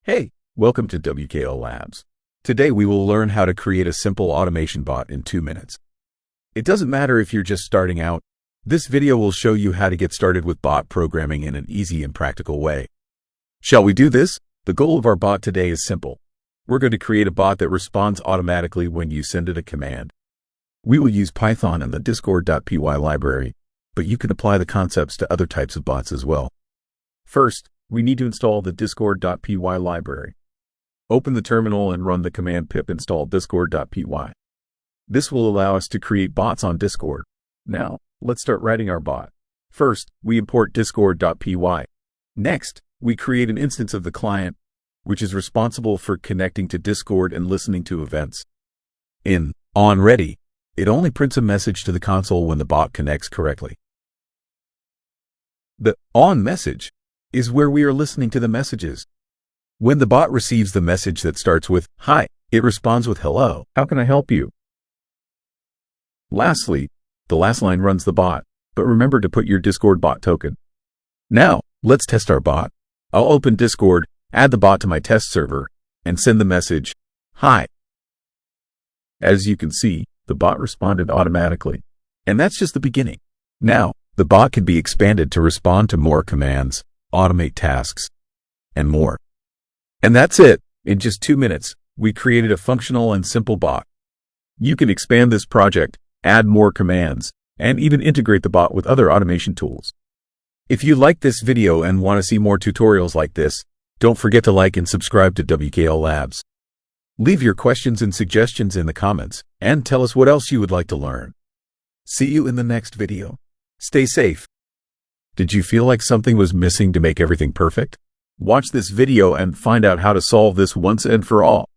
Hey, welcome to WKL Labs. Today we will learn how to create a simple automation bot in 2 minutes. It doesn't matter if you're just starting out. This video will show you how to get started with bot programming in an easy and practical way. Shall we do this? The goal of our bot today is simple. We're going to create a bot that responds automatically when you send it a command. We will use Python and the Discord.py library, but you can apply the concepts to other types of bots as well. First, we need to install the Discord.py library. Open the terminal and run the command pip install Discord.py. This will allow us to create bots on Discord. Now, let's start writing our bot. First, we import Discord.py. Next, we create an instance of the client, which is responsible for connecting to Discord and listening to events. In onReady, it only prints a message to the console when the bot connects correctly. The on message is where we are listening to the messages. When the bot receives the message that starts with "Hi," it responds with "Hello, how can I help you?" Lastly, the last line runs the bot, but remember to put your Discord bot token. Now, let's test our bot. I'll open Discord, add the bot to my test server, and send the message, "Hi." As you can see, the bot responded automatically. And that's just the beginning. Now, the bot can be expanded to respond to more commands, automate tasks, and more. And that's it. In just 2 minutes, we created a functional and simple bot. You can expand this project, add more commands, and even integrate the bot with other automation tools. If you like this video and want to see more tutorials like this, don't forget to like and subscribe to WKL Labs. Leave your questions and suggestions in the comments, and tell us what else you would like to learn. See you in the next video. Stay safe. Did you feel like something was missing to make everything perfect? Watch this video and find out how to solve this once and for all.